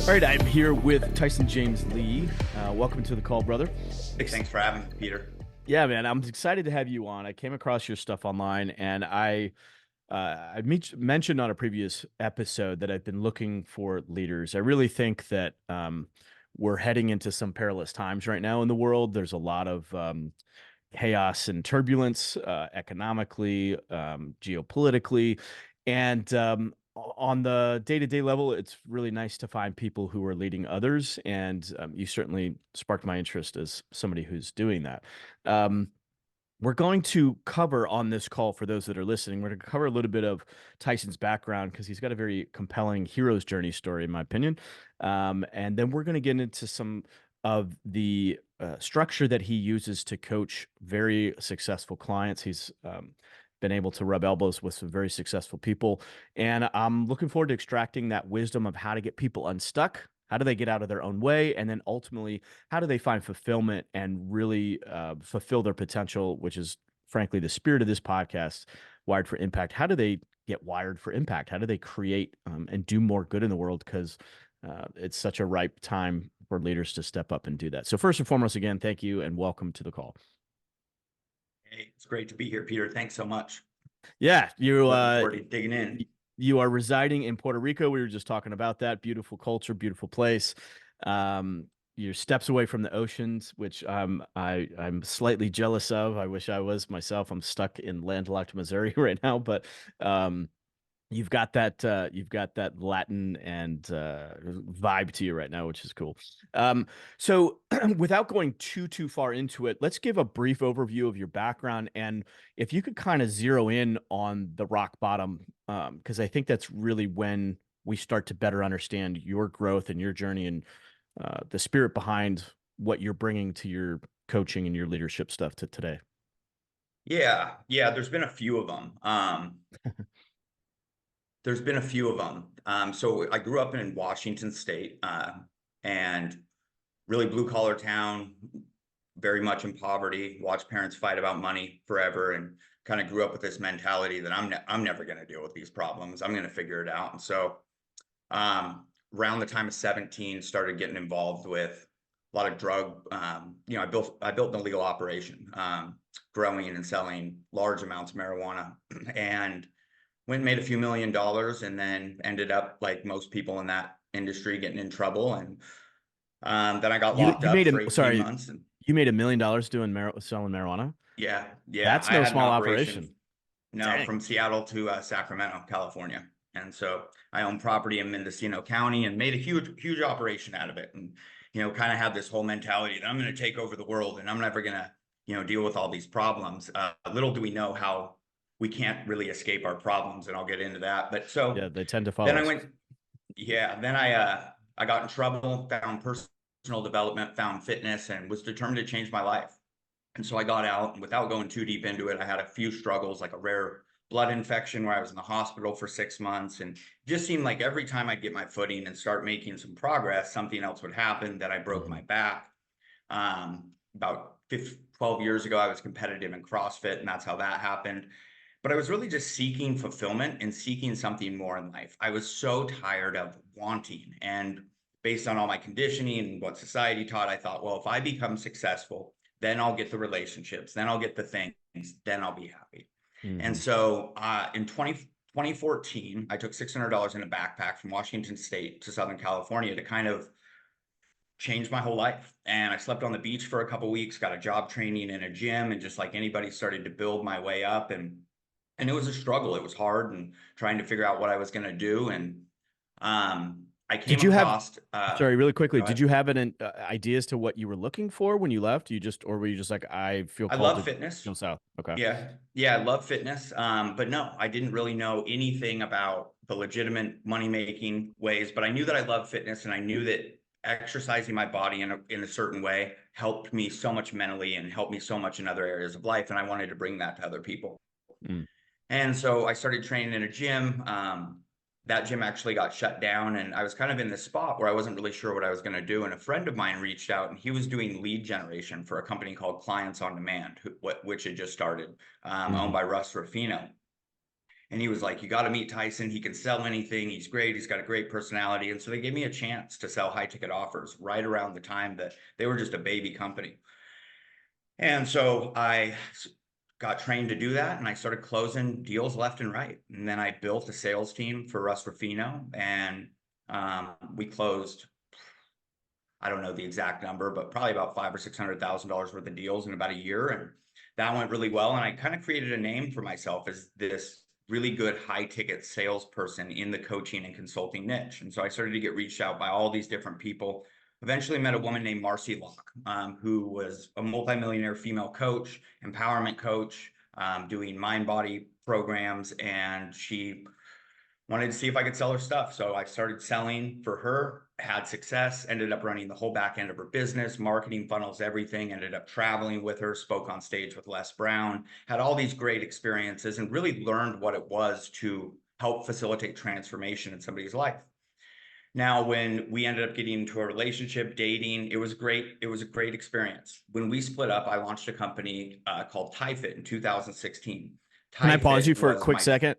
All right, I'm here with Tyson James Lee. Welcome to the call, brother. Hey, thanks for having me, Peter. Yeah, man, I'm excited to have you on. I came across your stuff online, and I mentioned on a previous episode that I've been looking for leaders. I really think that we're heading into some perilous times right now in the world. There's a lot of chaos and turbulence economically, geopolitically, and on the day-to-day level, it's really nice to find people who are leading others. And you certainly sparked my interest as somebody who's doing that. Um, we're going to cover on this call, for those that are listening, we're going to cover a little bit of Tyson's background because he's got a very compelling hero's journey story, in my opinion. And then we're going to get into some of the structure that he uses to coach very successful clients. He's been able to rub elbows with some very successful people. And I'm looking forward to extracting that wisdom of how to get people unstuck. How do they get out of their own way? And then ultimately, how do they find fulfillment and really fulfill their potential, which is frankly the spirit of this podcast, Wired for Impact? How do they get wired for impact? How do they create and do more good in the world? Because it's such a ripe time for leaders to step up and do that. So first and foremost, again, thank you and welcome to the call. Hey, it's great to be here, Peter. Thanks so much. Yeah, Looking forward to digging in. you are residing in Puerto Rico. We were just talking about that. Beautiful culture, beautiful place. You're steps away from the oceans, which I'm slightly jealous of. I wish I was myself. I'm stuck in landlocked Missouri right now, but um, you've got that Latin and vibe to you right now, which is cool. So without going too far into it, let's give a brief overview of your background, and if you could kind of zero in on the rock bottom, because I think that's really when we start to better understand your growth and your journey and the spirit behind what you're bringing to your coaching and your leadership stuff to today. Yeah, there's been a few of them. So I grew up in Washington State, and really blue collar town, very much in poverty. Watched parents fight about money forever, and kind of grew up with this mentality that I'm never going to deal with these problems. I'm going to figure it out. And so, around the time of 17, started getting involved with a lot of drug. I built an illegal operation, growing and selling large amounts of marijuana, and went and made a few $1 million, and then ended up, like most people in that industry, getting in trouble. And then I got You locked you up made for a 18 sorry, months. And you made $1 million doing selling marijuana. yeah, That's I no had an small operation, operation. no, Dang. from Seattle to Sacramento, California. And so I own property in Mendocino County and made a huge operation out of it. And, kind of had this whole mentality that I'm going to take over the world and I'm never going to, deal with all these problems. Little do we know how we can't really escape our problems. And I'll get into that. But so Yeah, they tend to then follow I us. went, yeah, then I got in trouble, found personal development, found fitness, and was determined to change my life. And so I got out, and without going too deep into it, I had a few struggles, like a rare blood infection where I was in the hospital for 6 months. And it just seemed like every time I'd get my footing and start making some progress, something else would happen, that I broke Hmm. my back. About 12 years ago, I was competitive in CrossFit, and that's how that happened. But I was really just seeking fulfillment and seeking something more in life. I was so tired of wanting. And based on all my conditioning and what society taught, I thought, well, if I become successful, then I'll get the relationships, then I'll get the things, then I'll be happy. And Hmm. so in 2014, I took $600 in a backpack from Washington State to Southern California to kind of change my whole life. And I slept on the beach for a couple of weeks, got a job training in a gym, and just like anybody, started to build my way up. And it was a struggle. It was hard, and trying to figure out what I was going to do. And I came Did you have, across, sorry, really quickly, go did ahead. you have an idea as to what you were looking for when you left? Or were you just like, I feel I called love to fitness. go south? Okay. Yeah, I love fitness. But no, I didn't really know anything about the legitimate money making ways, but I knew that I loved fitness, and I knew that exercising my body in a certain way helped me so much mentally and helped me so much in other areas of life. And I wanted to bring that to other people. Mm. And so I started training in a gym. That gym actually got shut down, and I was kind of in this spot where I wasn't really sure what I was going to do. And a friend of mine reached out, and he was doing lead generation for a company called Clients on Demand, which had just started, owned Hmm. by Russ Ruffino. And he was like, you got to meet Tyson. He can sell anything. He's great. He's got a great personality. And so they gave me a chance to sell high ticket offers right around the time that they were just a baby company. And so I got trained to do that, and I started closing deals left and right. And then I built a sales team for Russ Ruffino, and we closed, I don't know the exact number, but probably about $500,000 or $600,000 worth of deals in about a year. And that went really well. And I kind of created a name for myself as this really good high ticket salesperson in the coaching and consulting niche. And so I started to get reached out by all these different people. Eventually met a woman named Marcy Locke, who was a multimillionaire female coach, empowerment coach, doing mind body programs. And she wanted to see if I could sell her stuff. So I started selling for her, had success, ended up running the whole back end of her business, marketing funnels, everything, ended up traveling with her, spoke on stage with Les Brown, had all these great experiences, and really learned what it was to help facilitate transformation in somebody's life. Now, when we ended up getting into a relationship, dating, it was great. It was a great experience. When we split up, I launched a company called TyFit in 2016. Can I pause you TyFit for a was quick my, second?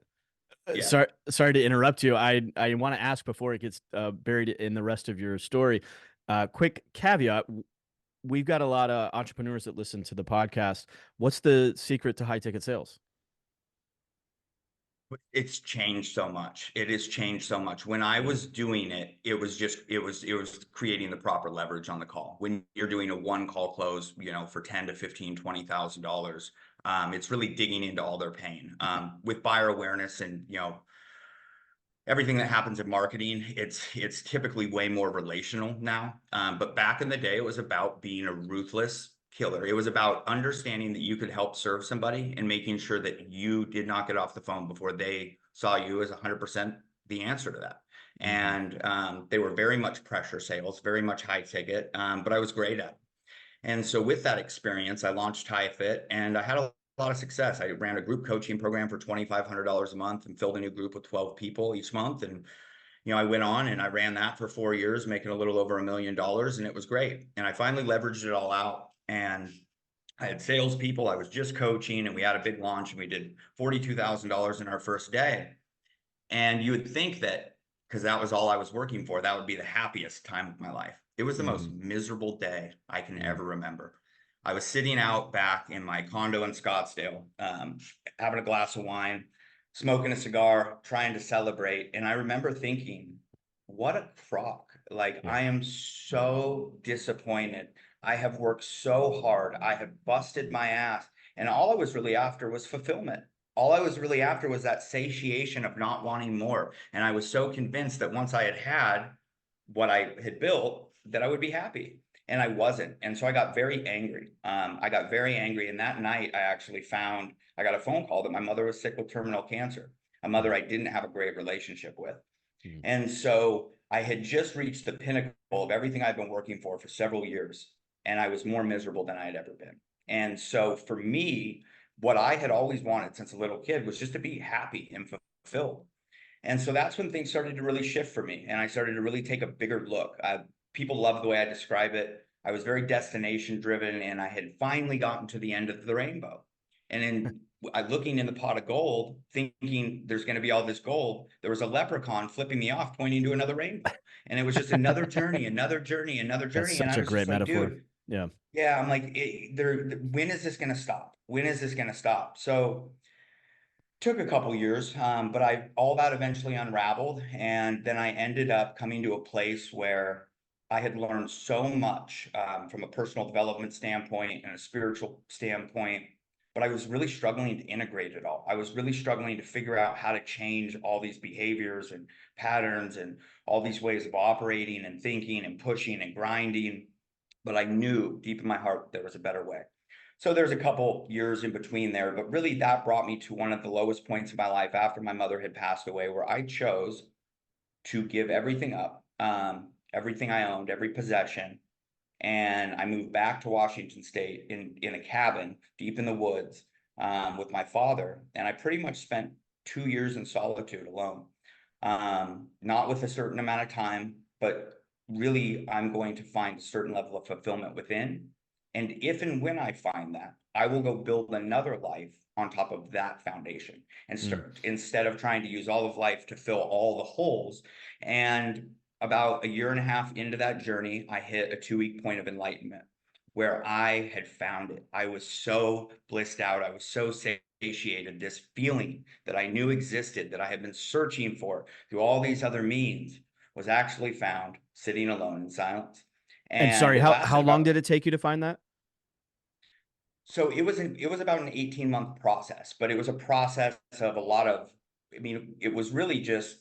yeah. Sorry to interrupt you. I want to ask before it gets buried in the rest of your story. Quick caveat: we've got a lot of entrepreneurs that listen to the podcast. What's the secret to high ticket sales? It's changed so much. It has changed so much. When I Mm, was doing it, it was creating the proper leverage on the call. When you're doing a one call close, for 10 to 15, $20,000, it's really digging into all their pain. With buyer awareness and, everything that happens in marketing, it's typically way more relational now. But back in the day, it was about being a ruthless killer. It was about understanding that you could help serve somebody and making sure that you did not get off the phone before they saw you as 100% the answer to that. mhm. And they were very much pressure sales, very much high ticket, but I was great at it. And so with that experience, I launched TyFit, and I had a lot of success. I ran a group coaching program for $2,500 a month and filled a new group with 12 people each month. And, I went on and I ran that for 4 years, making a little over $1 million, and it was great. And I finally leveraged it all out. And I had salespeople, I was just coaching, and we had a big launch, and we did $42,000 in our first day. And you would think that because that was all I was working for, that would be the happiest time of my life. It was the most Mhm. miserable day I can Mhm. ever remember. I was sitting out back in my condo in Scottsdale, having a glass of wine, smoking a cigar, trying to celebrate. And I remember thinking, what a crock. Like, Yeah. I am so disappointed. I have worked so hard. I have busted my ass. And all I was really after was fulfillment. All I was really after was that satiation of not wanting more. And I was so convinced that once I had what I had built, that I would be happy. And I wasn't. And so I got very angry. I got very angry. And that night, I got a phone call that my mother was sick with terminal cancer, a Mhm. mother I didn't have a great relationship with. Mhm. And so I had just reached the pinnacle of everything I've been working for several years. And I was more miserable than I had ever been. And so for me, what I had always wanted since a little kid was just to be happy and fulfilled. And so that's when things started to really shift for me. And I started to really take a bigger look. People love the way I describe it. I was very destination driven, and I had finally gotten to the end of the rainbow. And in looking in the pot of gold, thinking there's going to be all this gold, there was a leprechaun flipping me off, pointing to another rainbow. And it was just another journey, another journey, another That's journey. And such I a was great just like, metaphor. dude, Yeah. yeah, I'm like, when is this going to stop? When is this going to stop? So took a couple years, but all that eventually unraveled. And then I ended up coming to a place where I had learned so much from a personal development standpoint and a spiritual standpoint, but I was really struggling to integrate it all. I was really struggling to figure out how to change all these behaviors and patterns and all these ways of operating and thinking and pushing and grinding. But I knew deep in my heart there was a better way. So there's a couple years in between there, but really that brought me to one of the lowest points in my life after my mother had passed away, where I chose to give everything up, everything I owned, every possession. And I moved back to Washington State in a cabin deep in the woods with my father. And I pretty much spent 2 years in solitude alone, not with a certain amount of time, but really I'm going to find a certain level of fulfillment within. And if and when I find that, I will go build another life on top of that foundation, and Mm. instead of trying to use all of life to fill all the holes. And about a year and a half into that journey, I hit a 2 week point of enlightenment where I had found it. I was so blissed out. I was so satiated. This feeling that I knew existed, that I had been searching for through all these other means, was actually found sitting alone in silence. And And sorry, it how lasted long about, did it take you to find that? so it was about an 18-month process, but it was a process of a lot of, I mean, it was really just,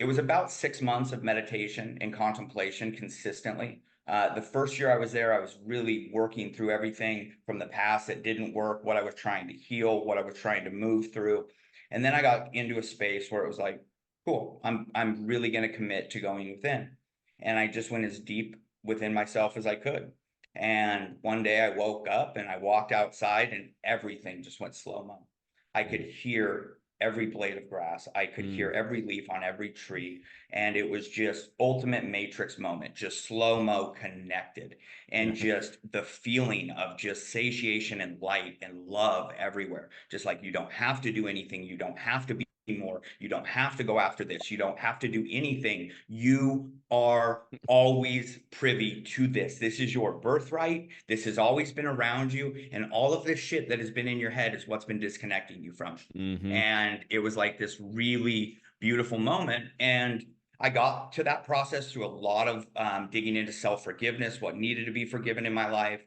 it was about 6 months of meditation and contemplation consistently. The first year I was there, I was really working through everything from the past that didn't work, what I was trying to heal, what I was trying to move through. And then I got into a space where it was like, cool, I'm really going to commit to going within. And I just went as deep within myself as I could. And one day I woke up and I walked outside and everything just went slow-mo. I could Mm. hear every blade of grass. I could hear Mm. every leaf on every tree. And it was just ultimate matrix moment, just slow-mo connected. And Yeah. just the feeling of just satiation and light and love everywhere. Just like you don't have to do anything. You don't have to be more. You don't have to go after this. You don't have to do anything. You are always privy to this. This is your birthright. This has always been around you. And all of this shit that has been in your head is what's been disconnecting you from. Hmm. And it was like this really beautiful moment. And I got to that process through a lot of digging into self-forgiveness, what needed to be forgiven in my life,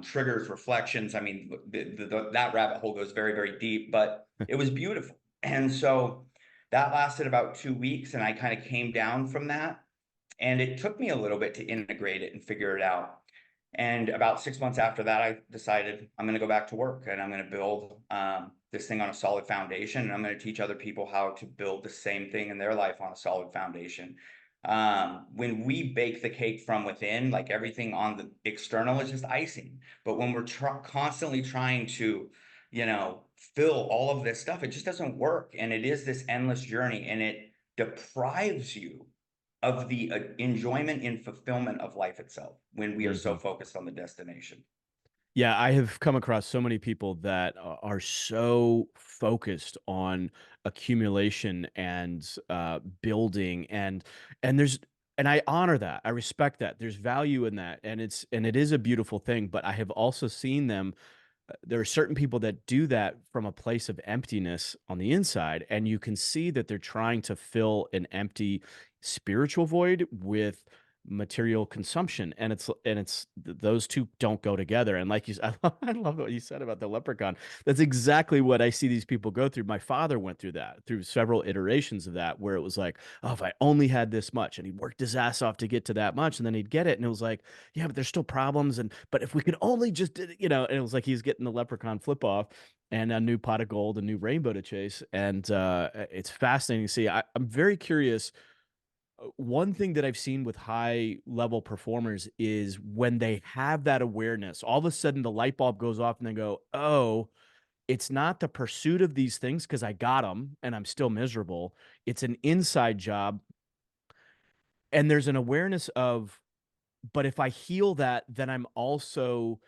triggers, reflections. I mean, that rabbit hole goes very, very deep, but it was beautiful. And so that lasted about 2 weeks, and I kind of came down from that. And it took me a little bit to integrate it and figure it out. And about 6 months after that, I decided I'm going to go back to work and I'm going to build this thing on a solid foundation. And I'm going to teach other people how to build the same thing in their life on a solid foundation. When we bake the cake from within, like everything on the external is just icing. But when we're constantly trying to, fill all of this stuff, it just doesn't work. And it is this endless journey, and it deprives you of the enjoyment and fulfillment of life itself when we are so Hmm. focused on the destination. Yeah, I have come across so many people that are so focused on accumulation and building, and there's and I honor that. I respect that. There's value in that, and it is a beautiful thing. But I have also seen them. There are certain people that do that from a place of emptiness on the inside, and you can see that they're trying to fill an empty spiritual void with material consumption, and those two don't go together. And like you said, I love what you said about the leprechaun. That's exactly what I see these people go through. My father went through that, through several iterations of that, where it was like, oh, if I only had this much, and he worked his ass off to get to that much, and then he'd get it, and it was like, yeah, but there's still problems. And but if we could only just did it, and it was like he's getting the leprechaun flip off and a new pot of gold, a new rainbow to chase. And it's fascinating to see. I'm very curious. One thing that I've seen with high level performers is when they have that awareness, all of a sudden the light bulb goes off and they go, oh, it's not the pursuit of these things because I got them and I'm still miserable. It's an inside job. And there's an awareness of, but if I heal that, then I'm going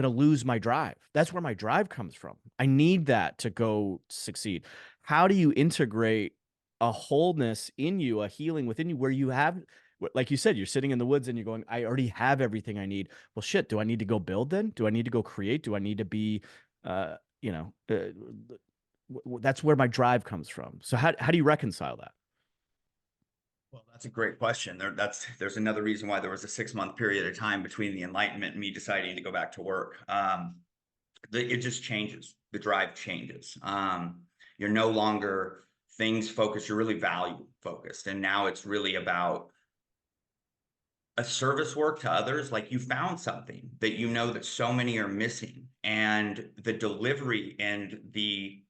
to lose my drive. That's where my drive comes from. I need that to go succeed. How do you integrate a wholeness in you, a healing within you, where you have, like you said, you're sitting in the woods and you're going, I already have everything I need. Well, shit, do I need to go build then? Do I need to go create? Do I need to be, uh, you know, uh, that's where my drive comes from. So how do you reconcile that? Well, that's a great question. There's another reason why there was a 6 month period of time between the enlightenment and me deciding to go back to work. It just changes. The drive changes. You're no longer things focused. You're really value focused, and now it's really about a service work to others. Like, you found something that that so many are missing, and the delivery and the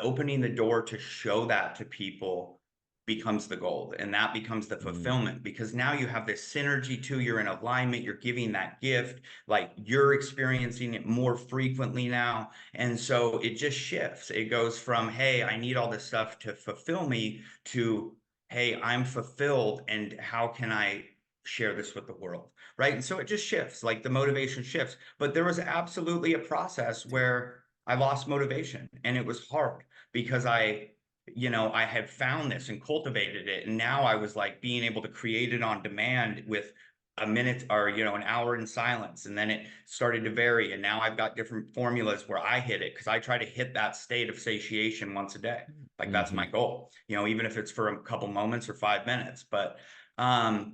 opening the door to show that to people becomes the gold, and that becomes the Mm. fulfillment, because now you have this synergy too. You're in alignment, you're giving that gift, like you're experiencing it more frequently now. And so it just shifts. It goes from, hey, I need all this stuff to fulfill me, to, hey, I'm fulfilled, and how can I share this with the world, right? And so it just shifts, like the motivation shifts. But there was absolutely a process where I lost motivation, and it was hard because I had found this and cultivated it. And now I was like being able to create it on demand with a minute or, an hour in silence. And then it started to vary. And now I've got different formulas where I hit it because I try to hit that state of satiation once a day. Like that's Mm-hmm. my goal, even if it's for a couple moments or 5 minutes. But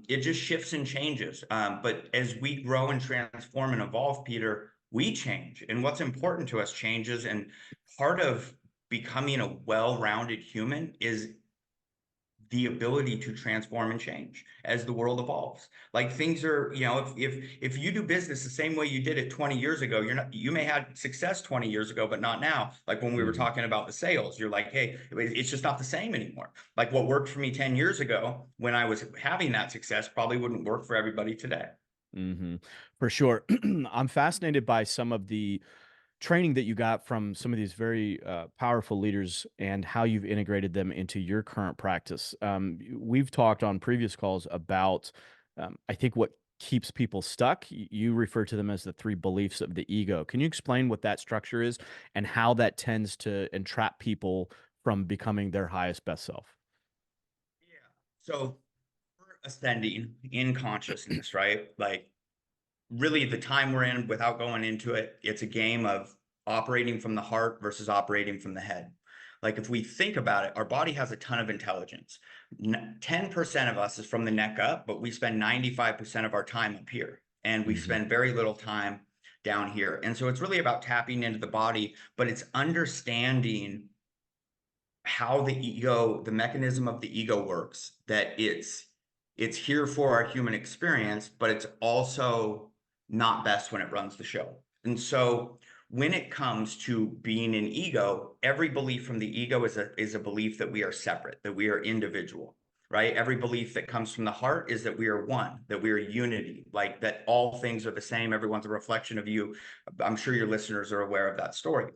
it just shifts and changes. But as we grow and transform and evolve, Peter, we change. And what's important to us changes. And part of becoming a well-rounded human is the ability to transform and change as the world evolves. Like things are, if you do business the same way you did it 20 years ago, you may have success 20 years ago, but not now. Like when we were Mm-hmm. talking about the sales, you're like, hey, it's just not the same anymore. Like what worked for me 10 years ago when I was having that success probably wouldn't work for everybody today. Mm-hmm. For sure. I'm fascinated by some of the training that you got from some of these very powerful leaders and how you've integrated them into your current practice. We've talked on previous calls about, I think, what keeps people stuck. You refer to them as the three beliefs of the ego. Can you explain what that structure is and how that tends to entrap people from becoming their highest best self? Yeah. So we're ascending in consciousness, right? Like really the time we're in, without going into it, it's a game of operating from the heart versus operating from the head. Like if we think about it, our body has a ton of intelligence. 10% of us is from the neck up, but we spend 95% of our time up here, and we Hmm. spend very little time down here. And so it's really about tapping into the body, but it's understanding how the ego, the mechanism of the ego works, that it's here for our human experience, but it's also not best when it runs the show. And so when it comes to being an ego, every belief from the ego is a belief that we are separate, that we are individual, right? Every belief that comes from the heart is that we are one, that we are unity, like that all things are the same, everyone's a reflection of you. I'm sure your listeners are aware of that story.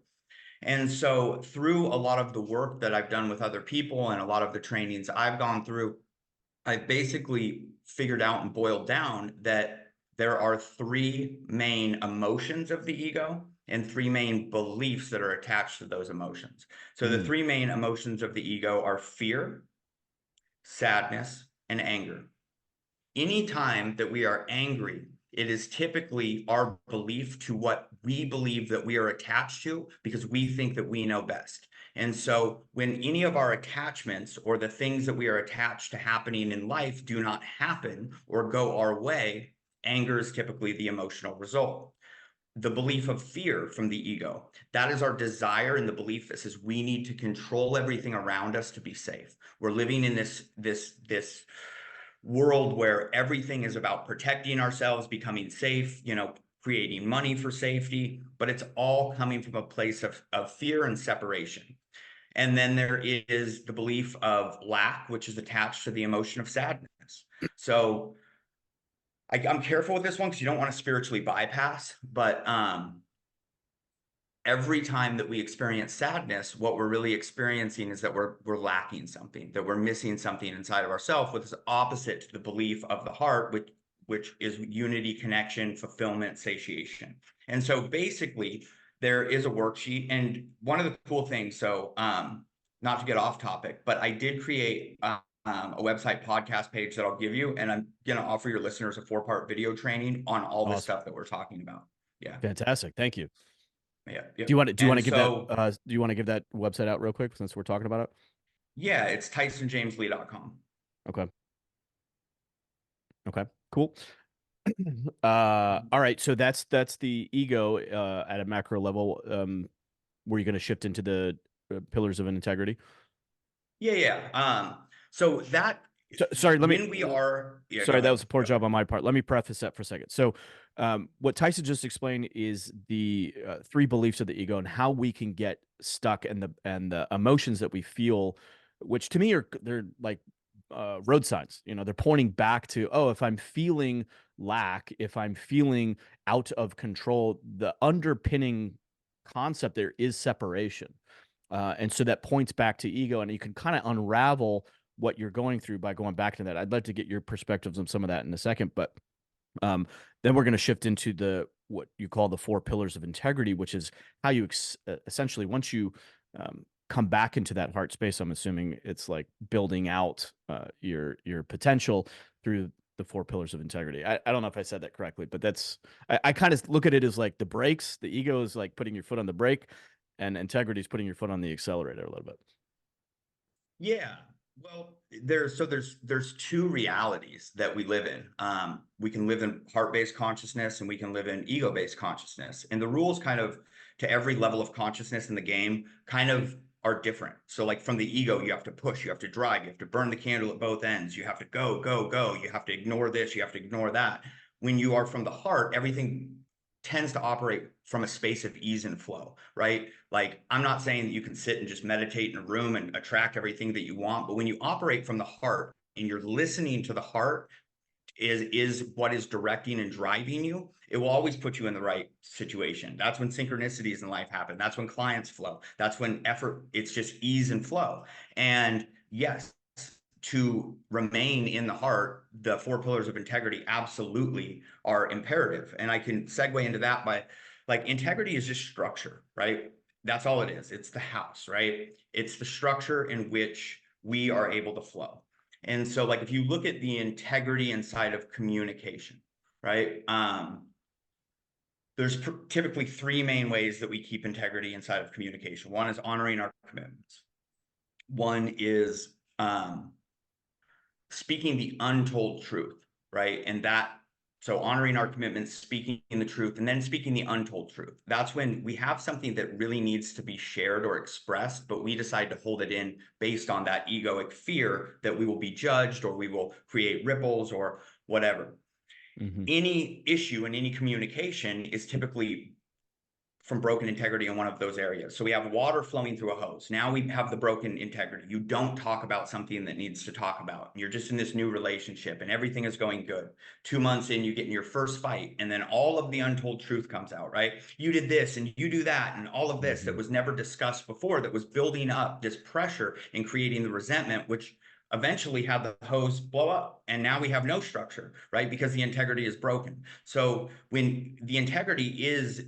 And so, through a lot of the work that I've done with other people and a lot of the trainings I've gone through, I've basically figured out and boiled down that there are three main emotions of the ego and three main beliefs that are attached to those emotions. So, the Mm, three main emotions of the ego are fear, sadness, and anger. Anytime that we are angry, it is typically our belief to what we believe that we are attached to because we think that we know best. And so when any of our attachments or the things that we are attached to happening in life do not happen or go our way, anger is typically the emotional result. The belief of fear from the ego, that is our desire and the belief that says we need to control everything around us to be safe. We're living in this world where everything is about protecting ourselves, becoming safe, creating money for safety, but it's all coming from a place of fear and separation. And then there is the belief of lack, which is attached to the emotion of sadness. So I'm careful with this one because you don't want to spiritually bypass, but every time that we experience sadness, what we're really experiencing is that we're lacking something, that we're missing something inside of ourselves, which is opposite to the belief of the heart, which is unity, connection, fulfillment, satiation. And so basically, there is a worksheet, and one of the cool things. So, not to get off topic, but I did create a website podcast page that I'll give you, and I'm gonna offer your listeners a 4-part video training on all this awesome. stuff that we're talking about. Yeah. Fantastic. Thank you. Yeah, Do you yep. want to do you want And to give that so, do you want to give that website out real quick since we're talking about it? yeah, it's TysonJamesLee.com. Okay. Okay. Cool. All right. So that's the ego at a macro level. Where you're going to shift into the pillars of integrity. Yeah, yeah. So that So, sorry, let me. when we are, yeah, go Sorry, that ahead. was a poor Go. job on my part. Let me preface that for a second. So, what Tyson just explained is the three beliefs of the ego and how we can get stuck and the emotions that we feel, which to me are they're like road signs. They're pointing back to, oh, if I'm feeling lack, if I'm feeling out of control, the underpinning concept there is separation. And so that points back to ego, and you can kind of unravel what you're going through by going back to that. I'd love to get your perspectives on some of that in a second, but um, then we're going to shift into the what you call the four pillars of integrity, which is how you essentially, once you come back into that heart space, I'm assuming it's like building out your potential through the four pillars of integrity. I don't know if I said that correctly, but that's I kind of look at it as like the brakes. The ego is like putting your foot on the brake, and integrity is putting your foot on the accelerator a little bit. Yeah. Well, there's two realities that we live in. We can live in heart-based consciousness and we can live in ego-based consciousness. And the rules kind of to every level of consciousness in the game kind of are different. So like from the ego, you have to push, you have to drive, you have to burn the candle at both ends, you have to go, go, go, you have to ignore this, you have to ignore that. When you are from the heart, everything tends to operate from a space of ease and flow, right? Like, I'm not saying that you can sit and just meditate in a room and attract everything that you want, but when you operate from the heart and you're listening to the heart is what is directing and driving you, it will always put you in the right situation. That's when synchronicities in life happen. That's when clients flow. That's when effort, it's just ease and flow. And yes, to remain in the heart, the four pillars of integrity absolutely are imperative. And I can segue into that by like integrity is just structure, right? That's all it is. It's the house, right? It's the structure in which we are able to flow. And so like if you look at the integrity inside of communication, right? There's typically three main ways that we keep integrity inside of communication. One is honoring our commitments. One is speaking the untold truth, right? And that, so honoring our commitments, speaking the truth, and then speaking the untold truth. That's when we have something that really needs to be shared or expressed, but we decide to hold it in based on that egoic fear that we will be judged or we will create ripples or whatever. Mm-hmm. Any issue in any communication is typically from broken integrity in one of those areas. So we have water flowing through a hose. Now we have the broken integrity. You don't talk about something that needs to talk about. You're just in this new relationship and everything is going good. 2 months in, you get in your first fight, and then all of the untold truth comes out, right? You did this and you do that, and all of this that was never discussed before, that was building up this pressure and creating the resentment, which eventually had the hose blow up. And now we have no structure, right? Because the integrity is broken. So when the integrity is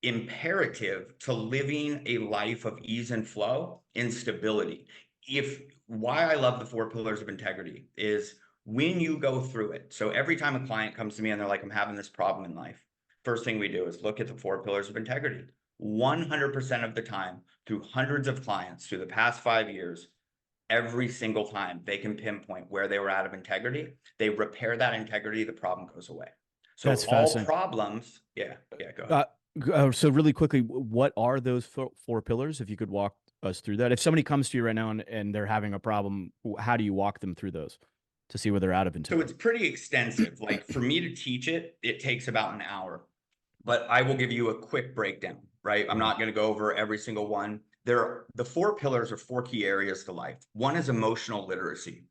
imperative to living a life of ease and flow and stability. If why I love the four pillars of integrity is when you go through it. So every time a client comes to me and they're like, I'm having this problem in life, first thing we do is look at the four pillars of integrity. 100% of the time, through hundreds of clients through the past 5 years, every single time they can pinpoint where they were out of integrity, they repair that integrity, the problem goes away. So That's all fascinating. problems, yeah, go ahead. Uh, so really quickly, what are those four pillars? If you could walk us through that. If somebody comes to you right now and they're having a problem, how do you walk them through those to see where they're out of So it's integrity? pretty extensive. Like for me to teach it, it takes about an hour, but I will give you a quick breakdown, right? I'm Mhm. not going to go over every single one. The four pillars are four key areas to life. One is emotional literacy.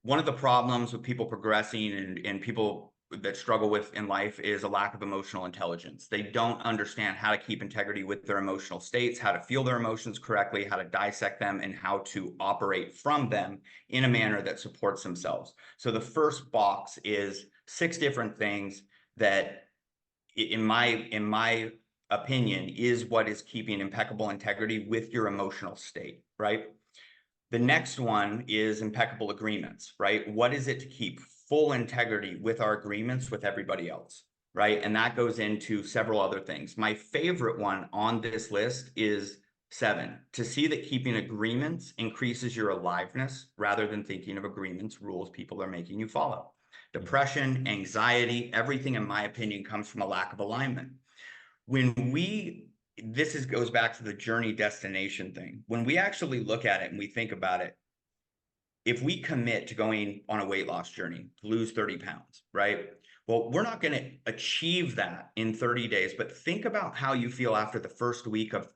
One of the problems with people progressing and people that struggle with in life is a lack of emotional intelligence. They don't understand how to keep integrity with their emotional states, how to feel their emotions correctly, how to dissect them, and how to operate from them in a manner that supports themselves. So the first box is 6 different things that in my opinion is what is keeping impeccable integrity with your emotional state, right? The next one is impeccable agreements, right? What is it to keep full integrity with our agreements with everybody else, right? And that goes into several other things. My favorite one on this list is 7, to see that keeping agreements increases your aliveness rather than thinking of agreements, rules people are making you follow. Depression, anxiety, everything, in my opinion, comes from a lack of alignment. When we goes back to the journey destination thing. When we actually look at it and we think about it, if we commit to going on a weight loss journey to lose 30 pounds, right? Well, we're not going to achieve that in 30 days, but think about how you feel after the first week of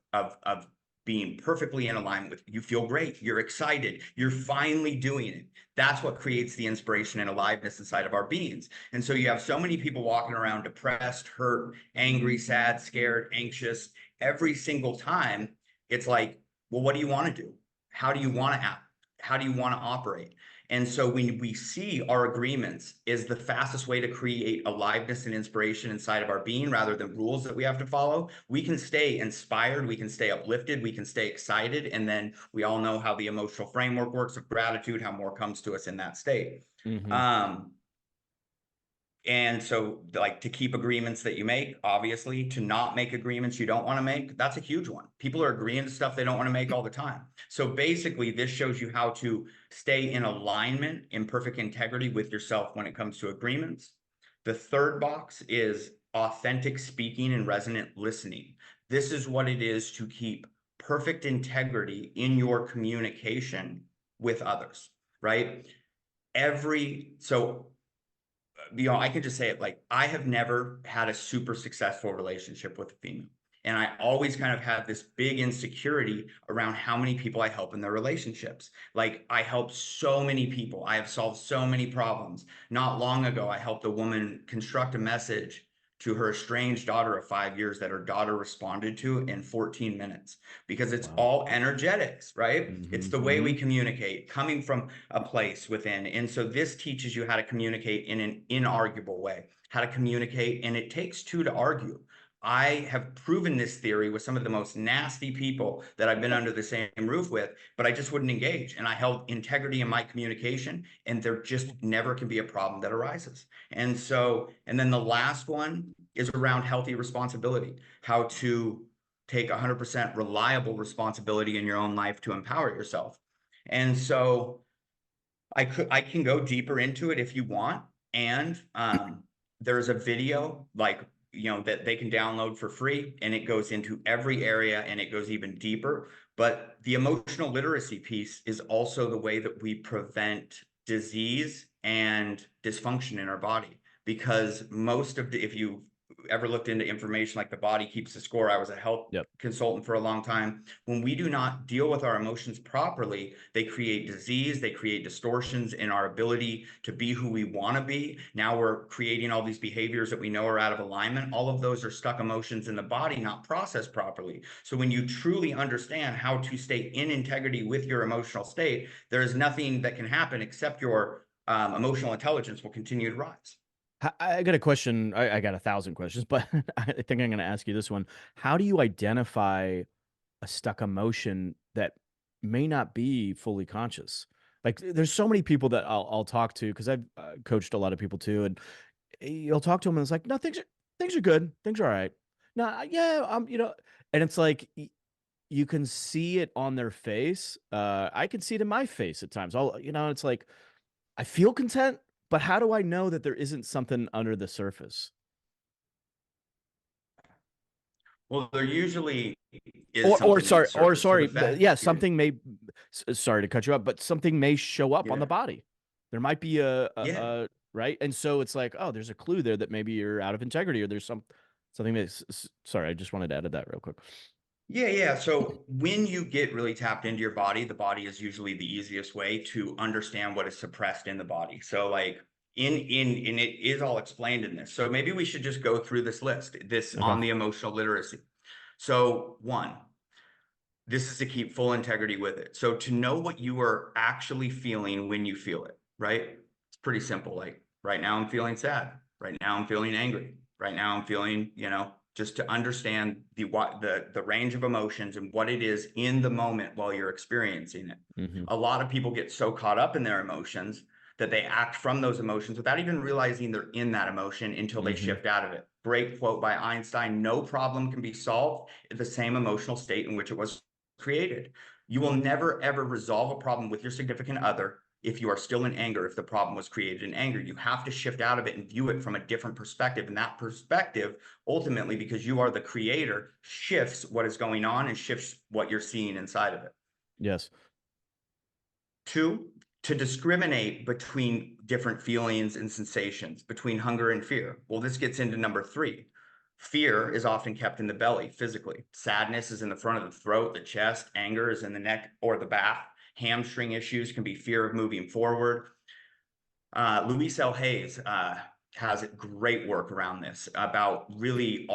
being perfectly in alignment with you. Feel great. You're excited. You're finally doing it. That's what creates the inspiration and aliveness inside of our beings. And so you have so many people walking around depressed, hurt, angry, sad, scared, anxious. Every single time, it's like, well, what do you want to do? How do you want to act? How do you want to operate? And so when we see our agreements is the fastest way to create aliveness and inspiration inside of our being rather than rules that we have to follow, we can stay inspired, we can stay uplifted, we can stay excited. And then we all know how the emotional framework works of gratitude, how more comes to us in that state. Mm-hmm. And so, like, to keep agreements that you make, obviously, to not make agreements you don't want to make, that's a huge one. People are agreeing to stuff they don't want to make all the time. So basically, this shows you how to stay in alignment, in perfect integrity with yourself when it comes to agreements. The third box is authentic speaking and resonant listening. This is what it is to keep perfect integrity in your communication with others, right? So I can just say it, like, I have never had a super successful relationship with a female. And I always kind of have this big insecurity around how many people I help in their relationships. Like, I help so many people. I have solved so many problems. Not long ago, I helped a woman construct a message to her estranged daughter of 5 years that her daughter responded to in 14 minutes because it's Wow. all energetics, right? It's Mm-hmm. the way we Mm-hmm. communicate coming from a place within. And so this teaches you how to communicate in an inarguable way, how to communicate. And it takes two to argue. I have proven this theory with some of the most nasty people that I've been under the same roof with, but I just wouldn't engage. And I held integrity in my communication, and there just never can be a problem that arises. And then the last one is around healthy responsibility, how to take 100% reliable responsibility in your own life to empower yourself. And so I can go deeper into it if you want. And there's a video, like, that they can download for free, and it goes into every area and it goes even deeper. But the emotional literacy piece is also the way that we prevent disease and dysfunction in our body. Because if you ever looked into information like the body keeps the score, I was a health Yep. consultant for a long time. When we do not deal with our emotions properly, they create disease, they create distortions in our ability to be who we want to be. Now we're creating all these behaviors that we know are out of alignment. All of those are stuck emotions in the body, not processed properly. So when you truly understand how to stay in integrity with your emotional state, there is nothing that can happen except your emotional intelligence will continue to rise. I got a question. I got 1,000 questions, but I think I'm going to ask you this one. How do you identify a stuck emotion that may not be fully conscious? Like, there's so many people that I'll talk to because I've coached a lot of people too, and you'll talk to them and it's like, no, things are good, things are all right. No, yeah, and it's like you can see it on their face. I can see it in my face at times. It's like I feel content, but how do I know that there isn't something under the surface? Well, there usually is Or something in the sorry, or surface. So the sorry, fact yeah, is, something may sorry to cut you up, but something may show up on the yeah, body. There might be yeah. right? And so it's like, oh, there's a clue there that maybe you're out of integrity or there's something sorry, I just wanted to add that real quick. Yeah, yeah. So when you get really tapped into your body, the body is usually the easiest way to understand what is suppressed in the body. So, like, in it is all explained in this. So maybe we should just go through this list, this Okay. on the emotional literacy. So one, this is to keep full integrity with it. So to know what you are actually feeling when you feel it, right? It's pretty simple. Like, right now I'm feeling sad. Right now I'm feeling angry. Right now I'm feeling, just to understand the range of emotions and what it is in the moment while you're experiencing it. Hmm. A lot of people get so caught up in their emotions that they act from those emotions without even realizing they're in that emotion until they Hmm. shift out of it. Great quote by Einstein: no problem can be solved in the same emotional state in which it was created. You will never, ever resolve a problem with your significant other if you are still in anger, if the problem was created in anger. You have to shift out of it and view it from a different perspective. And that perspective, ultimately, because you are the creator, shifts what is going on and shifts what you're seeing inside of it. Yes. Two, to discriminate between different feelings and sensations, between hunger and fear. Well, this gets into number three. Fear is often kept in the belly physically. Sadness is in the front of the throat, the chest. Anger is in the neck or the back. Hamstring issues can be fear of moving forward. Louise L. Hayes has great work around this about really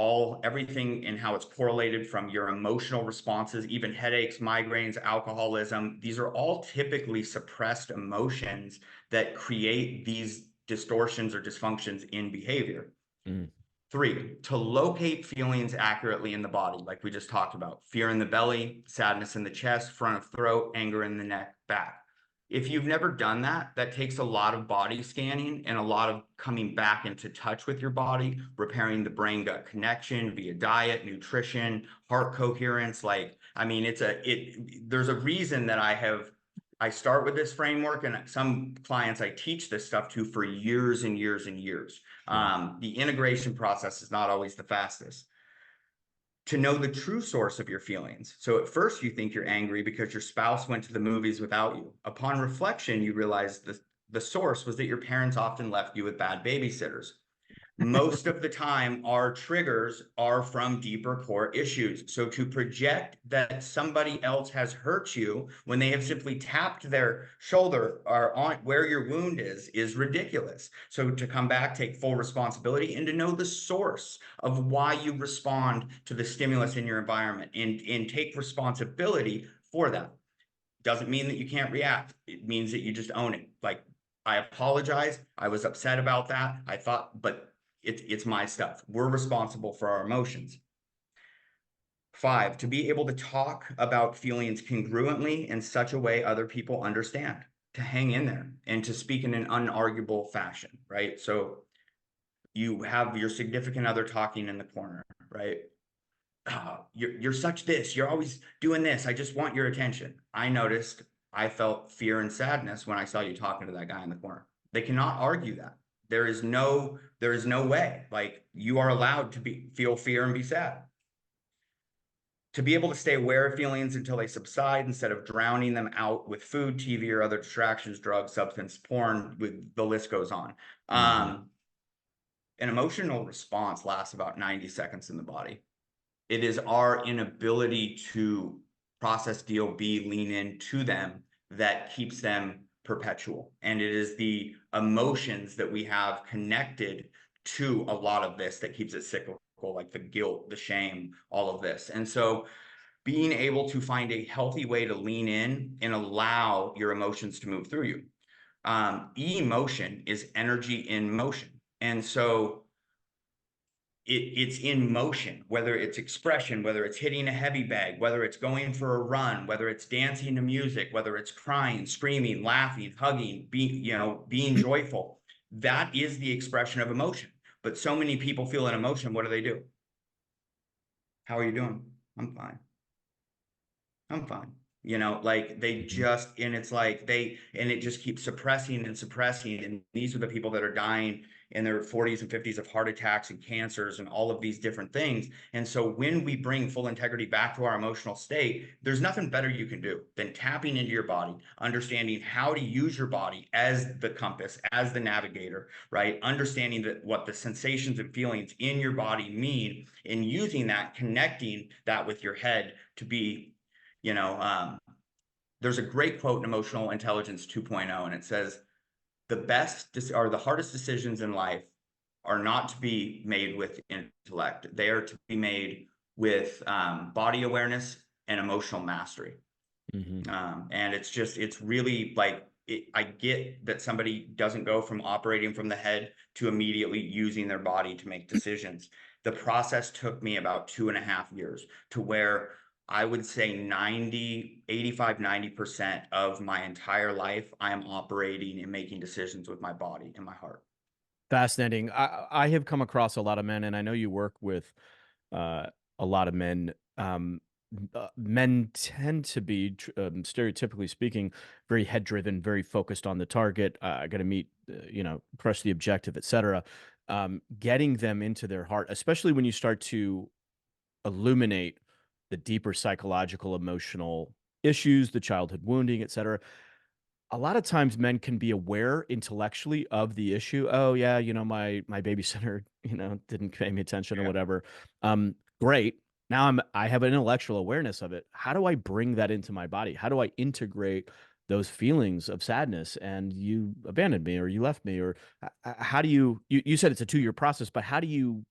everything and how it's correlated from your emotional responses, even headaches, migraines, alcoholism. These are all typically suppressed emotions that create these distortions or dysfunctions in behavior. Mm. 3, to locate feelings accurately in the body, like we just talked about: fear in the belly, sadness in the chest, front of throat, anger in the neck, back. If you've never done that, that takes a lot of body scanning and a lot of coming back into touch with your body, repairing the brain gut connection via diet, nutrition, heart coherence. Like, I mean, there's a reason that I start with this framework, and some clients I teach this stuff to for years and years and years. Yeah. The integration process is not always the fastest. To know the true source of your feelings. So at first you think you're angry because your spouse went to the movies without you. Upon reflection, you realize the source was that your parents often left you with bad babysitters. Most of the time, our triggers are from deeper core issues. So to project that somebody else has hurt you when they have simply tapped their shoulder or on where your wound is ridiculous. So to come back, take full responsibility, and to know the source of why you respond to the stimulus in your environment, and take responsibility for that. Doesn't mean that you can't react. It means that you just own it. Like, I apologize. I was upset about that. I thought, but it's my stuff. We're responsible for our emotions. 5, to be able to talk about feelings congruently in such a way other people understand, to hang in there and to speak in an unarguable fashion, right? So you have your significant other talking in the corner, right? Oh, you're such this, you're always doing this, I just want your attention. I noticed I felt fear and sadness when I saw you talking to that guy in the corner. They cannot argue that. There is no way. Like, you are allowed to feel fear and be sad. To be able to stay aware of feelings until they subside instead of drowning them out with food, TV, or other distractions, drugs, substance, porn, with the list goes on. Hmm. An emotional response lasts about 90 seconds in the body. It is our inability to process, deal, be, lean into them that keeps them perpetual. And it is the emotions that we have connected to a lot of this that keeps it cyclical, like the guilt, the shame, all of this. And so being able to find a healthy way to lean in and allow your emotions to move through you. Emotion is energy in motion. And so it's in motion, whether it's expression, whether it's hitting a heavy bag, whether it's going for a run, whether it's dancing to music, whether it's crying, screaming, laughing, hugging, being joyful. That is the expression of emotion. But so many people feel an emotion. What do? How are you doing? I'm fine. I'm fine. Like, they Hmm. just, and it's like and it just keeps suppressing and suppressing. And these are the people that are dying in their 40s and 50s of heart attacks and cancers and all of these different things. And so when we bring full integrity back to our emotional state, there's nothing better you can do than tapping into your body, understanding how to use your body as the compass, as the navigator, right? Understanding what the sensations and feelings in your body mean, and using that, connecting that with your head to be, you know, there's a great quote in Emotional Intelligence 2.0, and it says, the hardest decisions in life are not to be made with intellect. They are to be made with body awareness and emotional mastery. Hmm. And it's really like, I get that somebody doesn't go from operating from the head to immediately using their body to make decisions. The process took me about 2.5 years, to where I would say 90% of my entire life, I am operating and making decisions with my body and my heart. Fascinating. I have come across a lot of men, and I know you work with uh, a lot of men. Men tend to be, stereotypically speaking, very head driven, very focused on the target. I got to meet, crush the objective, etc. Getting them into their heart, especially when you start to illuminate the deeper psychological, emotional issues, the childhood wounding, etc. A lot of times men can be aware intellectually of the issue. Oh yeah, my babysitter, didn't pay me attention or Yeah. whatever. Great. Now I have an intellectual awareness of it. How do I bring that into my body? How do I integrate those feelings of sadness and you abandoned me or you left me, or how do you said it's a 2 year process, but how do you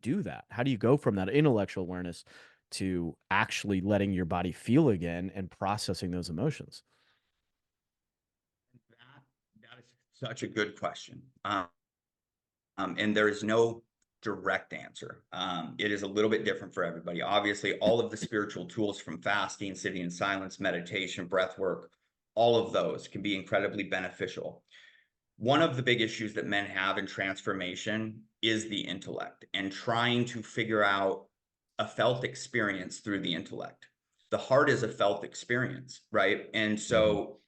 do that? How do you go from that intellectual awareness to actually letting your body feel again and processing those emotions? That is such a good question. And there is no direct answer. It is a little bit different for everybody. Obviously, all of the spiritual tools from fasting, sitting in silence, meditation, breath work, all of those can be incredibly beneficial. One of the big issues that men have in transformation is the intellect and trying to figure out a felt experience through the intellect. The heart is a felt experience, right? And Hmm. so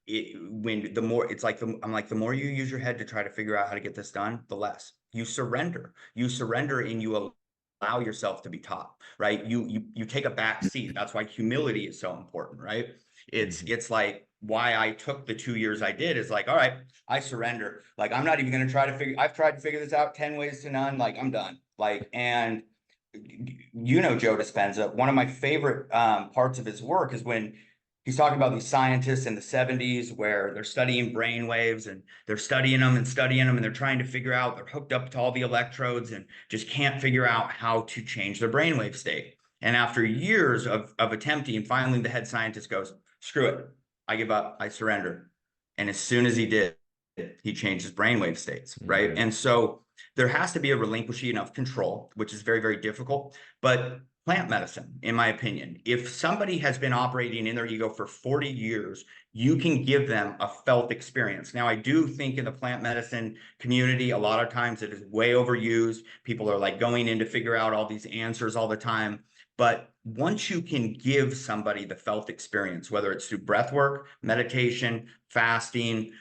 when the more it's like I'm like the more you use your head to try to figure out how to get this done, the less you surrender. You surrender and you allow yourself to be taught, right? You take a back seat. That's why humility is so important, right? Hmm. It's like why I took the 2 years I did is like, all right, I surrender. Like, I'm not even going to try to I've tried to figure this out 10 ways to none. Like, I'm done. Like, and Joe Dispenza, one of my favorite parts of his work is when he's talking about these scientists in the 70s where they're studying brain waves and they're studying them and they're trying to figure out, they're hooked up to all the electrodes and just can't figure out how to change their brainwave state. And after years of attempting, finally the head scientist goes, screw it. I give up. I surrender. And as soon as he did, he changed his brainwave states, right? Hmm. And so there has to be a relinquishing of control, which is very, very difficult. But plant medicine, in my opinion, if somebody has been operating in their ego for 40 years, you can give them a felt experience. Now, I do think in the plant medicine community, a lot of times it is way overused. People are like going in to figure out all these answers all the time. But once you can give somebody the felt experience, whether it's through breath work, meditation, fasting,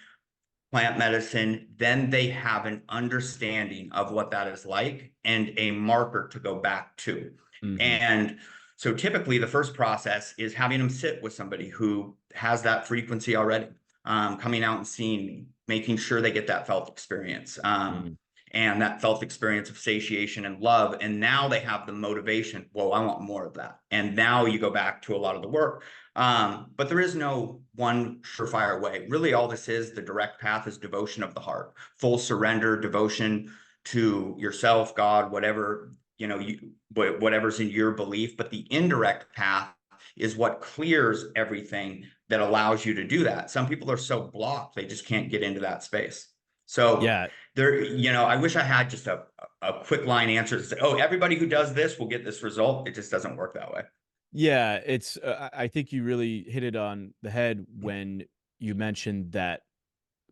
plant medicine, then they have an understanding of what that is like and a marker to go back to. Hmm. And so typically the first process is having them sit with somebody who has that frequency already, coming out and seeing me, making sure they get that felt experience. Hmm. And that felt experience of satiation and love. And now they have the motivation. Well, I want more of that. And now you go back to a lot of the work. But there is no one surefire way. Really, all this is the direct path is devotion of the heart, full surrender, devotion to yourself, God, whatever, whatever's in your belief. But the indirect path is what clears everything that allows you to do that. Some people are so blocked, they just can't get into that space. So Yeah. I wish I had just a quick line answer to say, oh, everybody who does this will get this result. It just doesn't work that way. Yeah, it's I think you really hit it on the head when you mentioned that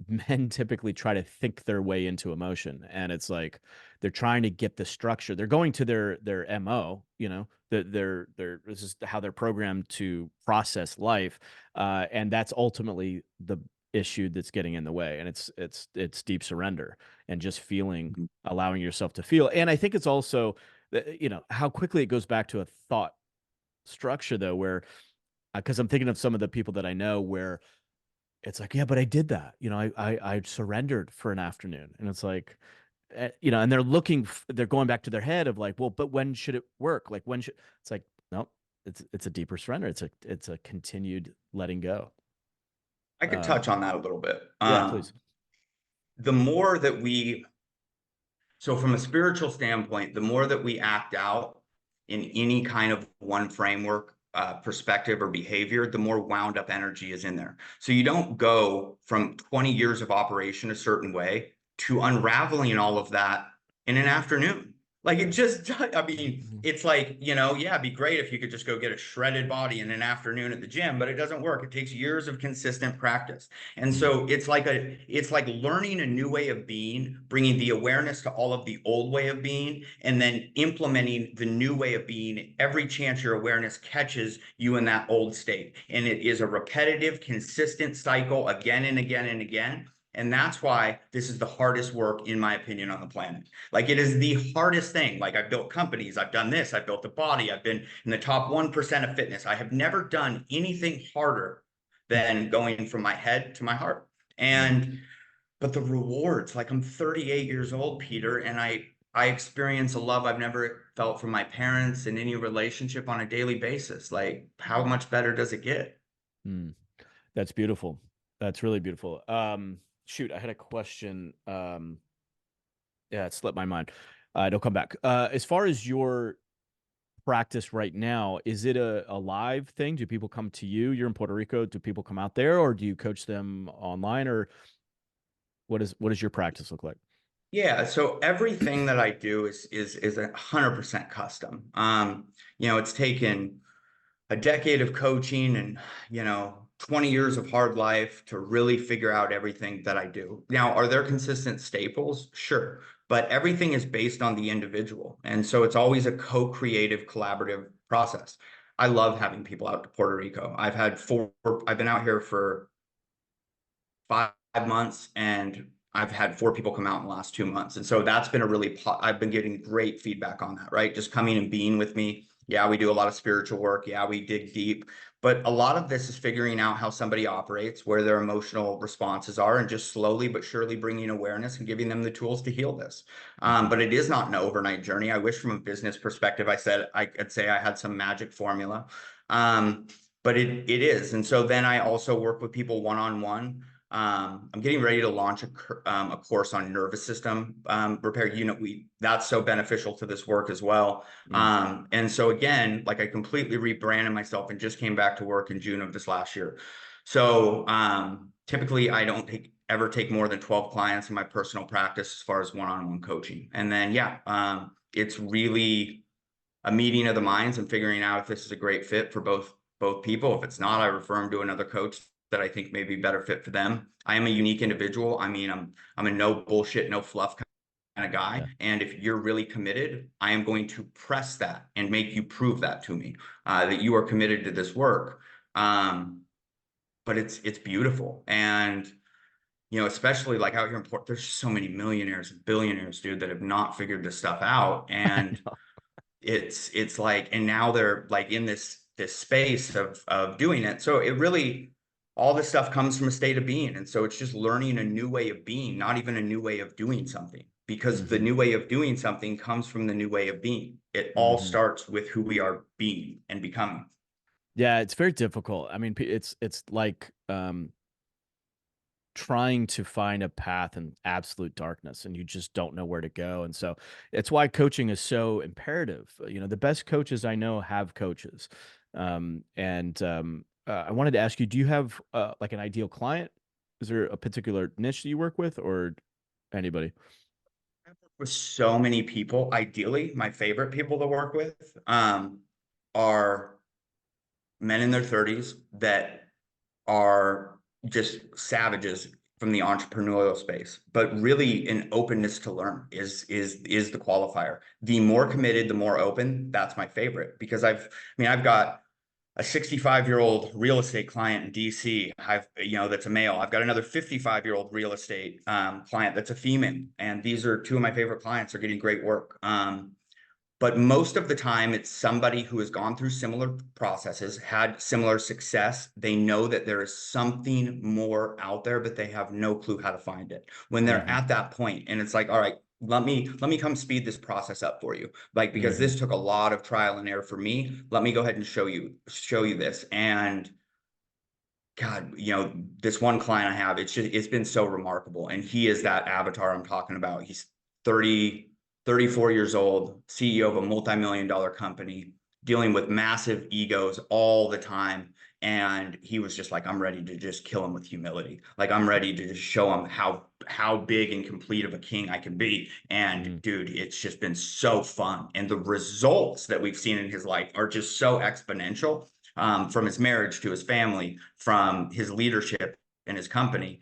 men typically try to think their way into emotion, and it's like they're trying to get the structure. They're going to their MO, their this is how they're programmed to process life, and that's ultimately the issue that's getting in the way. And it's deep surrender and just feeling, Mhm. allowing yourself to feel. And I think it's also how quickly it goes back to a thought structure though, where because I'm thinking of some of the people that I know where it's like, yeah, but I did that. I surrendered for an afternoon, and it's like, and they're they're going back to their head of like, well, but when should it work? Like when should it's like, no, it's a deeper surrender. It's a continued letting go. I could Um, touch on that a little bit. yeah, please. The more that so from a spiritual standpoint, the more that we act out in any kind of one framework, perspective or behavior, the more wound up energy is in there. So you don't go from 20 years of operation a certain way to unraveling all of that in an afternoon. Like it just, I mean, Mhm. it's like, yeah, it'd be great if you could just go get a shredded body in an afternoon at the gym, but it doesn't work. It takes years of consistent practice. And Mm, so it's like learning a new way of being, bringing the awareness to all of the old way of being, and then implementing the new way of being every chance your awareness catches you in that old state. And it is a repetitive, consistent cycle again and again and again. And that's why this is the hardest work, in my opinion, on the planet. Like it is the hardest thing. Like I've built companies, I've done this, I've built a body, I've been in the top 1% of fitness. I have never done anything harder than going from my head to my heart. mm, But the rewards, like I'm 38 years old, Peter, and I experience a love I've never felt from my parents in any relationship on a daily basis. Like, how much better does it get? mm. That's beautiful. That's really beautiful. Shoot, I had a question. Yeah, it slipped my mind. It'll come back. As far as your practice right now, is it a live thing? Do people come to you? You're in Puerto Rico. Do people come out there, or do you coach them online, or what does your practice look like? Yeah, so everything that I do is 100% custom. It's taken a decade of coaching and 20 years of hard life to really figure out everything that I do. Now, are there consistent staples? Sure, but everything is based on the individual, and so it's always a co-creative, collaborative process. I love having people out to Puerto Rico. I've been out here for 5 months, and I've had 4 people come out in the last 2 months. And so that's been I've been getting great feedback on that, right? Just coming and being with me. Yeah, we do a lot of spiritual work. Yeah, we dig deep. But a lot of this is figuring out how somebody operates, where their emotional responses are, and just slowly but surely bringing awareness and giving them the tools to heal this. Hmm. But it is not an overnight journey. I wish from a business perspective, I could say I had some magic formula. But it is. And so then I also work with people one-on-one. I'm getting ready to launch a course on nervous system repair. That's so beneficial to this work as well. Mm. And so again, like I completely rebranded myself and just came back to work in June of this last year. So typically, I don't ever take more than 12 clients in my personal practice as far as one-on-one coaching. And then it's really a meeting of the minds and figuring out if this is a great fit for both people. If it's not, I refer them to another coach that I think may be better fit for them. I am a unique individual. I mean, I'm a no bullshit, no fluff kind of guy. Yeah. And if you're really committed, I am going to press that and make you prove that to me, that you are committed to this work. But it's beautiful. And especially like out here in Port, there's so many millionaires and billionaires, dude, that have not figured this stuff out. I And know. it's like, and now they're like in this space of doing it. So it really, all this stuff comes from a state of being. And so it's just learning a new way of being, not even a new way of doing something, because the Hmm. new way of doing something comes from the new way of being. It all Hmm. starts with who we are being and becoming. Yeah, it's very difficult. I mean, it's like trying to find a path in absolute darkness, and you just don't know where to go. And so it's why coaching is so imperative. The best coaches I know have coaches. I wanted to ask you, do you have like an ideal client? Is there a particular niche that you work with, or anybody? With so many people, ideally, my favorite people to work with are men in their 30s that are just savages from the entrepreneurial space, but really an openness to learn is the qualifier. The more committed, the more open. That's my favorite, because I've got a 65-year-old real estate client in DC. That's a male. I've got another 55-year-old real estate client that's a female, and these are two of my favorite clients. They're getting great work. But most of the time, it's somebody who has gone through similar processes, had similar success. They know that there is something more out there, but they have no clue how to find it. When they're Hmm. at that point, and it's like, all right, let me come speed this process up for you. Like, because Hmm. this took a lot of trial and error for me. Let me go ahead and show you this. And God, this one client I have, it's been so remarkable. And he is that avatar I'm talking about. He's 34 years old, CEO of a multi-million dollar company, dealing with massive egos all the time. And he was just like, I'm ready to just kill him with humility. Like, I'm ready to just show him how big and complete of a king I can be. And Hmm. dude, it's just been so fun. And the results that we've seen in his life are just so exponential, from his marriage to his family, from his leadership in his company.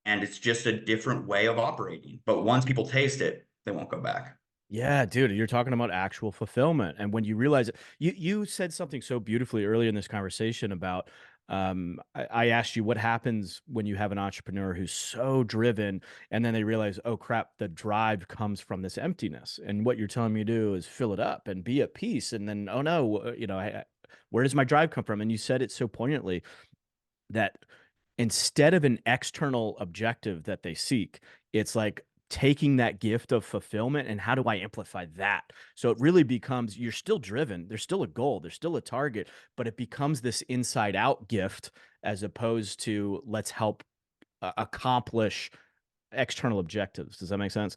And it's just a different way of operating. But once people taste it, they won't go back. Yeah, dude, you're talking about actual fulfillment. And when you realize it, you said something so beautifully earlier in this conversation about I asked you what happens when you have an entrepreneur who's so driven and then they realize, oh crap, the drive comes from this emptiness. And what you're telling me to do is fill it up and be at peace. And then, oh no, where does my drive come from? And you said it so poignantly that instead of an external objective that they seek, it's like taking that gift of fulfillment and how do I amplify that? So it really becomes you're still driven. There's still a goal, there's still a target, but it becomes this inside out gift as opposed to let's help accomplish external objectives. Does that make sense?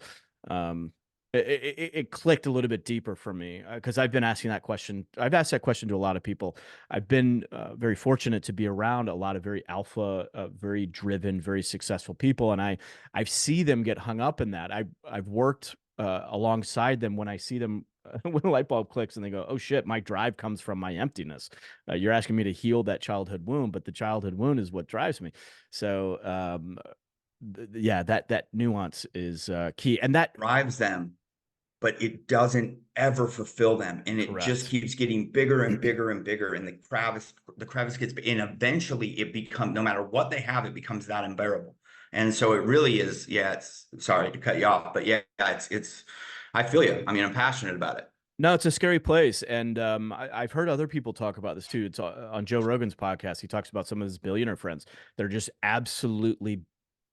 Um, it clicked a little bit deeper for me because I've been asking that question. I've asked that question to a lot of people. I've been very fortunate to be around a lot of very alpha, very driven, very successful people, and I see them get hung up in that. I've worked alongside them when I see them. When a light bulb clicks and they go, "Oh shit, my drive comes from my emptiness." You're asking me to heal that childhood wound, but the childhood wound is what drives me. So, yeah, that nuance is key, and that Drives them, but it doesn't ever fulfill them, and it just correct. keeps getting bigger and bigger and bigger, and the crevice gets big, and eventually it becomes, no matter what they have, it becomes that unbearable. And so it really is, yeah, it's, sorry to cut you off, but yeah, it's I feel you. I mean, I'm passionate about it. No, it's a scary place, and I've heard other people talk about this too. It's on Joe Rogan's podcast. He talks about some of his billionaire friends that are just absolutely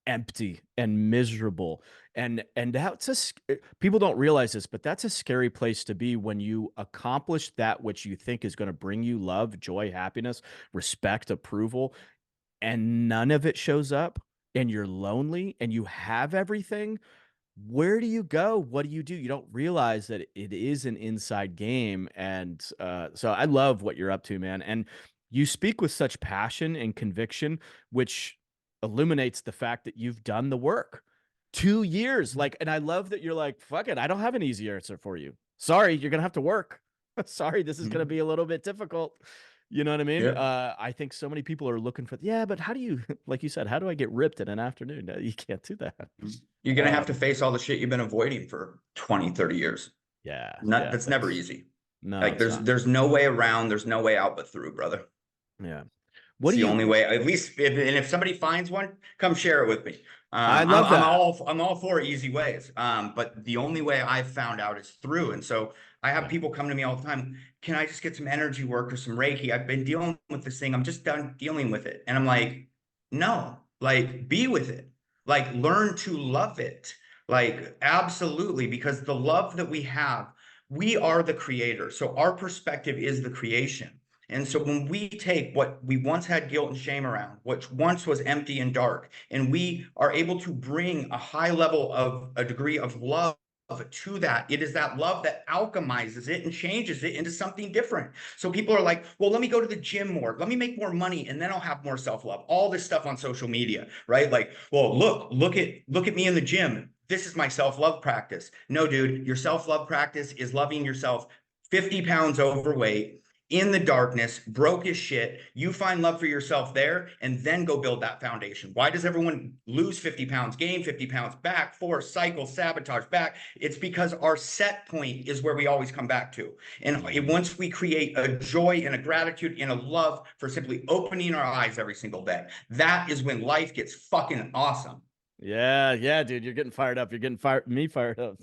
empty and miserable, and that's people don't realize this, but that's a scary place to be when you accomplish that which you think is going to bring you love, joy, happiness, respect, approval, and none of it shows up, and you're lonely, and you have everything. Where do you go? What do? You don't realize that it is an inside game. And so I love what you're up to, man. And you speak with such passion and conviction, which illuminates the fact that you've done the work. 2 years. Like, and I love that you're like, fuck it, I don't have an easy answer for you. Sorry, you're gonna have to work. Sorry, this is gonna Mhm. be a little bit difficult. You know what I mean? Yeah. I think so many people are looking for, yeah, but how do you, like you said, how do I get ripped in an afternoon? No, you can't do that. You're going to have to Um, face all the shit you've been avoiding for 20, 30 years. Yeah, Not, yeah, that's never that's easy. no, Like it's not. there's no way around, there's no way out but through, brother. Yeah. What It's do the only you way. At least, if somebody finds one, come share it with me. I I'm love I'm that. all for easy ways. But the only way I've found out is through. And so I have Yeah. people come to me all the time. Can I just get some energy work or some Reiki? I've been dealing with this thing. I'm just done dealing with it. And I'm like, no, like be with it. Like learn to love it. Like absolutely, because the love that we have, we are the creator. So our perspective is the creation. And so when we take what we once had guilt and shame around, which once was empty and dark, and we are able to bring a high level of a degree of love to that, it is that love that alchemizes it and changes it into something different. So people are like, well, let me go to the gym more, let me make more money, and then I'll have more self-love. All this stuff on social media, right? Like, well, look at me in the gym. This is my self-love practice. No, dude, your self-love practice is loving yourself 50 pounds overweight in the darkness, broke as shit. You find love for yourself there and then go build that foundation. Why does everyone lose 50 pounds, gain 50 pounds, back, force, cycle, sabotage, back? It's because our set point is where we always come back to. And Mhm. once we create a joy and a gratitude and a love for simply opening our eyes every single day, that is when life gets fucking awesome. Yeah, yeah, dude, you're getting fired up. You're getting me fired up.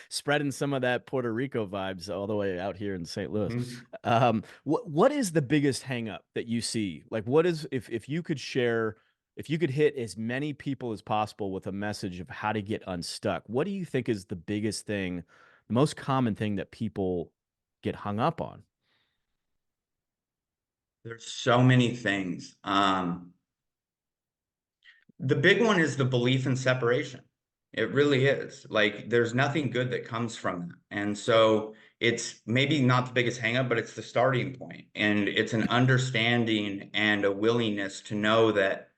Spreading some of that Puerto Rico vibes all the way out here in St. Louis. Mm-hmm. What is the biggest hang up that you see? Like what is if you could share if you could hit as many people as possible with a message of how to get unstuck, what do you think is the biggest thing, the most common thing that people get hung up on? There's so many things. The big one is the belief in separation. It really is. Like there's nothing good that comes from that. And so it's maybe not the biggest hangup, but it's the starting point. And it's an understanding and a willingness to know that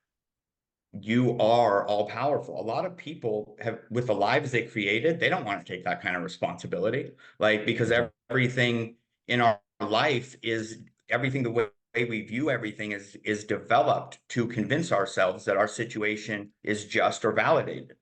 you are all powerful. A lot of people have, with the lives they created, they don't want to take that kind of responsibility. Like, because Yeah. everything in our life is everything, the way we view everything is developed to convince ourselves that our situation is just or validated.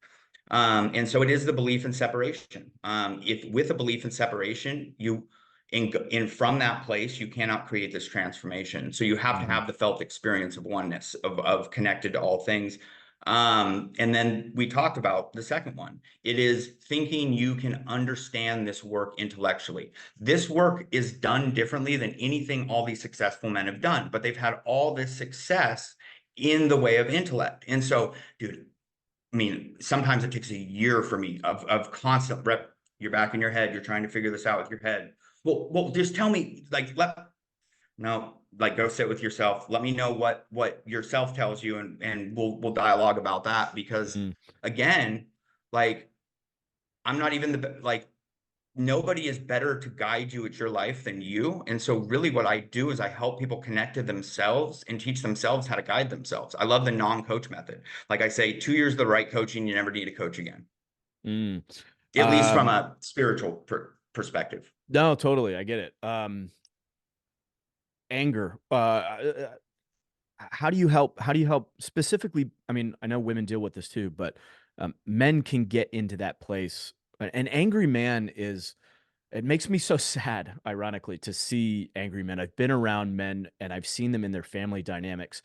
And so it is the belief in separation. If with a belief in separation, you in from that place, you cannot create this transformation. So you have to Mhm. have the felt experience of oneness, of connected to all things. And then we talked about the second one. It is thinking you can understand this work intellectually. This work is done differently than anything all these successful men have done, but they've had all this success in the way of intellect. And so, dude, I mean, sometimes it takes a year for me of constant rep. You're back in your head. You're trying to figure this out with your head. Well, just tell me, like, no. like go sit with yourself. Let me know what yourself tells you, and we'll dialogue about that. Because Mm, again, like I'm not even like nobody is better to guide you at your life than you. And so really what I do is I help people connect to themselves and teach themselves how to guide themselves. I love the non-coach method. Like I say, 2 years of the right coaching, you never need a coach again, mm. at least from Um, a spiritual perspective. no, totally. I get it. Anger. How do you help specifically? I mean, I know women deal with this too, but men can get into that place. An angry man is, it makes me so sad, ironically, to see angry men. I've been around men and I've seen them in their family dynamics,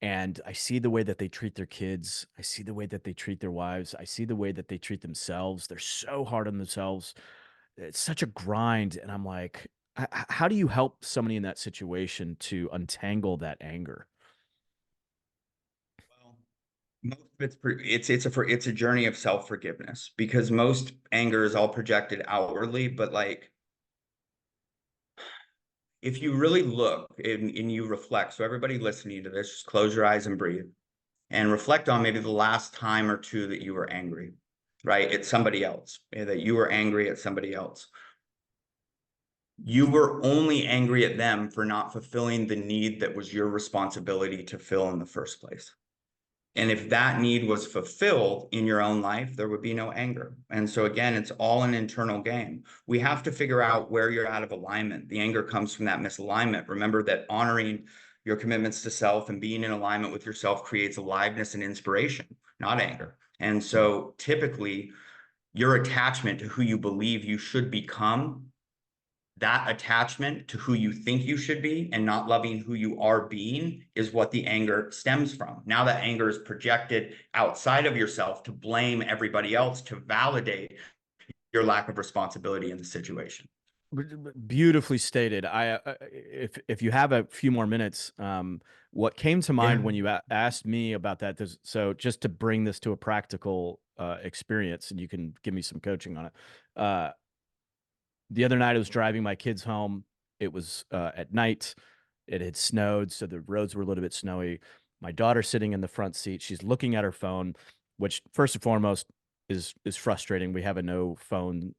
and I see the way that they treat their kids. I see the way that they treat their wives. I see the way that they treat themselves. They're so hard on themselves. It's such a grind. And I'm like, how do you help somebody in that situation to untangle that anger? Well, most of it's a journey of self-forgiveness, because most anger is all projected outwardly, but like if you really look and you reflect, so everybody listening to this, just close your eyes and breathe and reflect on maybe the last time or two that you were angry, right? It's somebody else, that you were angry at somebody else. You were only angry at them for not fulfilling the need that was your responsibility to fill in the first place. And if that need was fulfilled in your own life, there would be no anger. And so again, it's all an internal game. We have to figure out where you're out of alignment. The anger comes from that misalignment. Remember that honoring your commitments to self and being in alignment with yourself creates aliveness and inspiration, not anger. And Mm. so typically your attachment to who you believe you should become, that attachment to who you think you should be and not loving who you are being, is what the anger stems from. Now that anger is projected outside of yourself to blame everybody else, to validate your lack of responsibility in the situation. Beautifully stated. If you have a few more minutes, what came to mind Yeah. when you asked me about that, so just to bring this to a practical experience, and you can give me some coaching on it. Uh, the other night, I was driving my kids home. It was at night. It had snowed, so the roads were a little bit snowy. My daughter's sitting in the front seat. She's looking at her phone, which first and foremost is frustrating. We have a no phone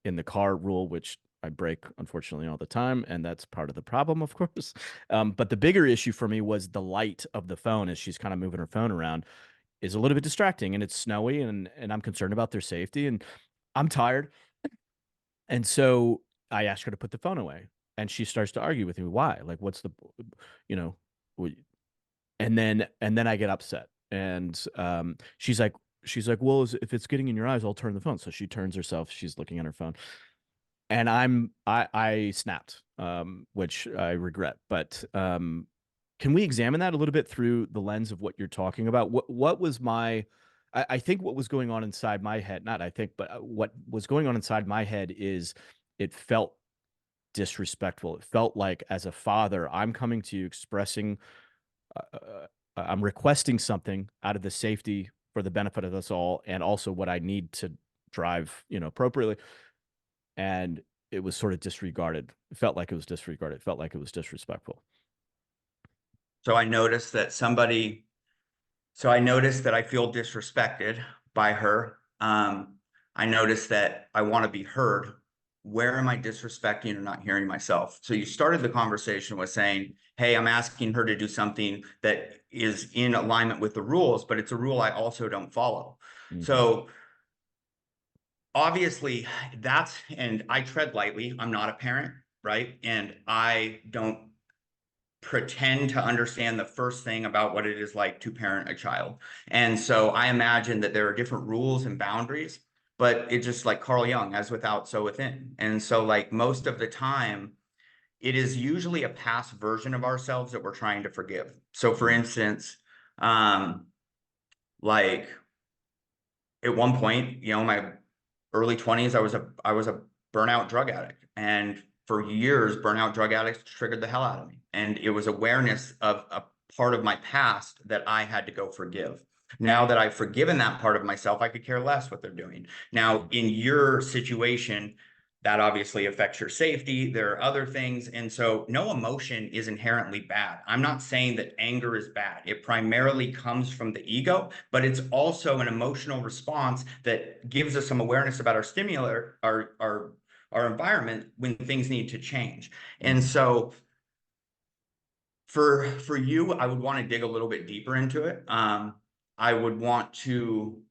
in the car rule, which I break unfortunately all the time, and that's part of the problem, of course. But the bigger issue for me was the light of the phone as she's kind of moving her phone around is a little bit distracting, and it's snowy, and I'm concerned about their safety, and I'm tired, and so I asked her to put the phone away, and she starts to argue with me. Why? Like, what's the, you know, and then I get upset, and she's like, well, if it's getting in your eyes, I'll turn the phone. So she turns herself. She's looking at her phone, and I snapped, which I regret. But can we examine that a little bit through the lens of what you're talking about? What was my I think what was going on inside my head, not I think, but what was going on inside my head is it felt disrespectful. It felt like as a father, I'm coming to you expressing, I'm requesting something out of the safety for the benefit of us all, and also what I need to drive, appropriately. And it was sort of disregarded. It felt like it was disregarded. It felt like it was disrespectful. So I noticed that somebody, so I noticed that I feel disrespected by her. I noticed that I want to be heard. Where am I disrespecting or not hearing myself? So you started the conversation with saying, hey, I'm asking her to do something that is in alignment with the rules, but it's a rule I also don't follow. Hmm. So obviously and I tread lightly. I'm not a parent, right? And I don't pretend to understand the first thing about what it is like to parent a child. And so I imagine that there are different rules and boundaries, but it's just like Carl Jung, as without, so within. And so, like, most of the time, it is usually a past version of ourselves that we're trying to forgive. So, for Mm. instance, um, like at one point, my early 20s, I was a burnout drug addict. And for years, burnout drug addicts triggered the hell out of me. And it was awareness of a part of my past that I had to go forgive. Now that I've forgiven that part of myself, I could care less what they're doing. Now, in your situation, that obviously affects your safety. There are other things. And so no emotion is inherently bad. I'm not saying that anger is bad. It primarily comes from the ego, but it's also an emotional response that gives us some awareness about our stimuli, our environment when things need to change. And Mhm. so for you, I would want to dig a little bit deeper into it. I would want to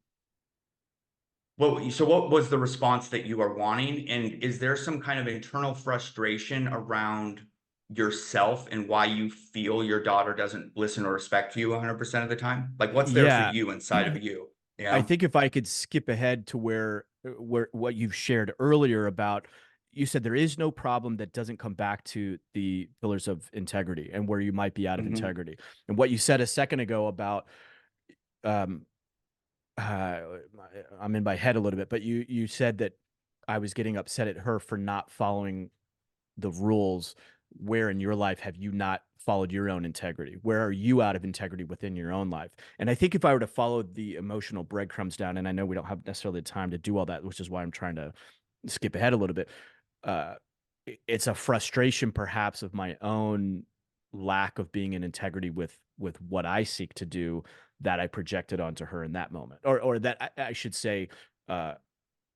what was the response that you are wanting? And is there some kind of internal frustration around yourself and why you feel your daughter doesn't listen or respect you 100% of the time? Like, what's there for Yeah. you inside of you? I Yeah. think if I could skip ahead to where what you've shared earlier about, you said there is no problem that doesn't come back to the pillars of integrity and where you might be out of Hmm. integrity. And what you said a second ago about um uh, I'm in my head a little bit, but you said that I was getting upset at her for not following the rules. Where in your life have you not followed your own integrity? Where are you out of integrity within your own life? And I think if I were to follow the emotional breadcrumbs down, and I know we don't have necessarily the time to do all that, which is why I'm trying to skip ahead a little bit. Uh, it's a frustration, perhaps, of my own lack of being in integrity with what I seek to do that I projected onto her in that moment, or that I should say, uh,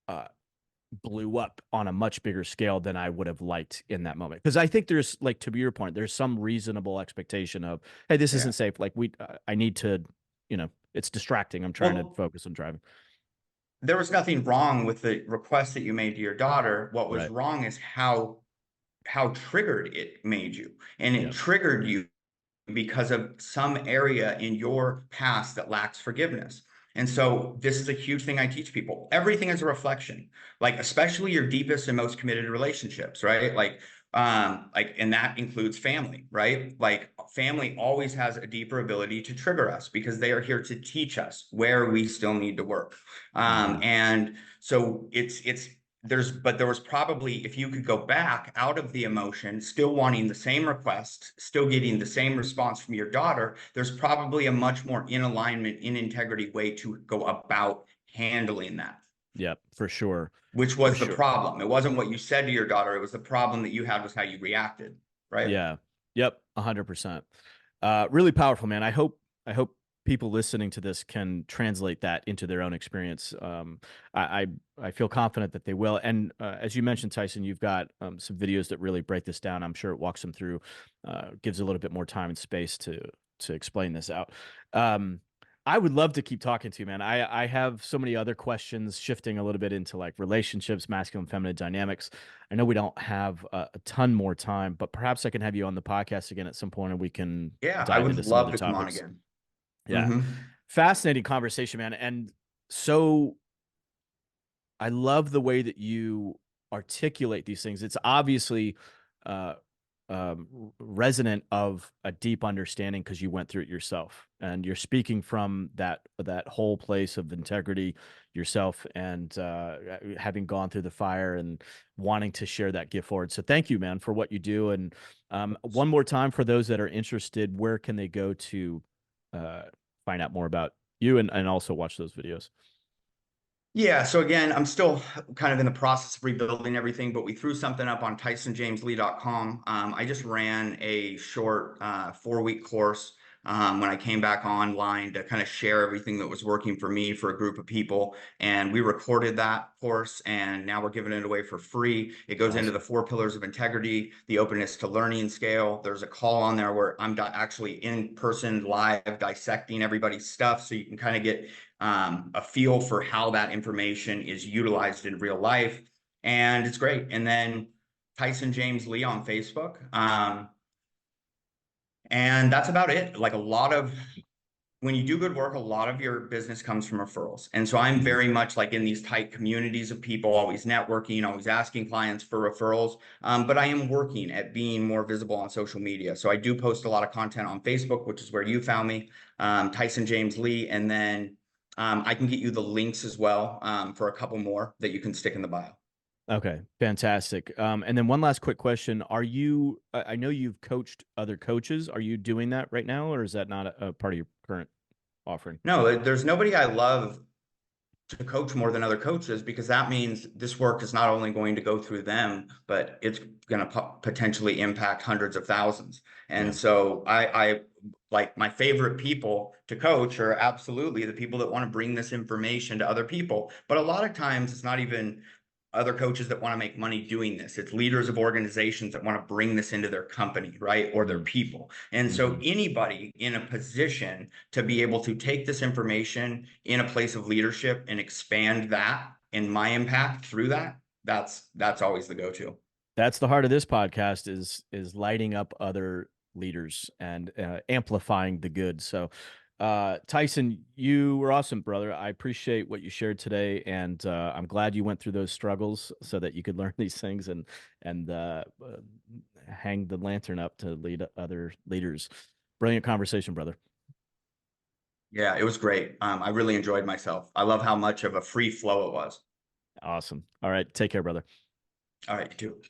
uh, blew up on a much bigger scale than I would have liked in that moment. Because I think there's, like, to your point, there's some reasonable expectation of, hey, this Yeah. isn't safe. Like I need to, it's distracting. I'm trying to Well, focus on driving. there was nothing wrong with the request that you made to your daughter. What was Right. wrong is how triggered it made you. And it Yep. triggered you because of some area in your past that lacks forgiveness. And so this is a huge thing I teach people. Everything is a reflection, like especially your deepest and most committed relationships, right? And that includes family, right? Like family always has a deeper ability to trigger us because they are here to teach us where we still need to work. Hmm. And so there was probably, if you could go back out of the emotion, still wanting the same request, still getting the same response from your daughter, there's probably a much more in alignment, in integrity way to go about handling that, Yep. For sure. which For was the sure. problem. It wasn't what you said to your daughter, it was the problem that you had was how you reacted, right? Yeah. Yep. 100%. Really powerful, man. I hope people listening to this can translate that into their own experience. I, I, I feel confident that they will. And as you mentioned, Tyson, you've got some videos that really break this down. I'm sure it walks them through, gives a little bit more time and space to explain this out. Um, I would love to keep talking to you, man. I have so many other questions shifting a little bit into like relationships, masculine, feminine dynamics. I know we don't have a ton more time, but perhaps I can have you on the podcast again at some point and we can Yeah, I dive would into some love other to come on topics. again. Yeah. Hmm. Fascinating conversation, man. And so I love the way that you articulate these things. It's obviously uh, resonant of a deep understanding because you went through it yourself, and you're speaking from that whole place of integrity yourself, and having gone through the fire and wanting to share that gift forward. So thank you, man, for what you do. And one more time for those that are interested, where can they go to uh, find out more about you and also watch those videos? Yeah, so again, I'm still kind of in the process of rebuilding everything, but we threw something up on TysonJamesLee.com. I just ran a short 4-week course when I came back online to kind of share everything that was working for me for a group of people. And we recorded that course, and now we're giving it away for free. It goes into the Awesome. 4 pillars of integrity, the openness to learning scale. There's a call on there where I'm actually in person, live, dissecting everybody's stuff, so you can kind of get a feel for how that information is utilized in real life. And it's great. And then Tyson James Lee on Facebook. And that's about it. Like a lot of when you do good work, a lot of your business comes from referrals. And so I'm Mhm. very much like in these tight communities of people, always networking, always asking clients for referrals. But I am working at being more visible on social media. So I do post a lot of content on Facebook, which is where you found me, Tyson James Lee. And then I can get you the links as well for a couple more that you can stick in the bio. Okay, fantastic. And then one last quick question: Are you? I know you've coached other coaches. Are you doing that right now, or is that not a part of your current offering? No, there's nobody I love to coach more than other coaches, because that means this work is not only going to go through them, but it's going to potentially impact hundreds of thousands. Yeah. And so I like, my favorite people to coach are absolutely the people that want to bring this information to other people. But a lot of times it's not even other coaches that want to make money doing this. It's leaders of organizations that want to bring this into their company, right? Or their Mm. people. And so Mhm. anybody in a position to be able to take this information in a place of leadership and expand that and my impact through that, that's always the go-to. That's the heart of this podcast is lighting up other leaders and amplifying the good. So, Tyson, you were awesome, brother. I appreciate what you shared today, and I'm glad you went through those struggles so that you could learn these things and hang the lantern up to lead other leaders. Brilliant conversation, brother. Yeah, it was great. I really enjoyed myself. I love how much of a free flow it was. Awesome. All right, take care, brother. All right, you too.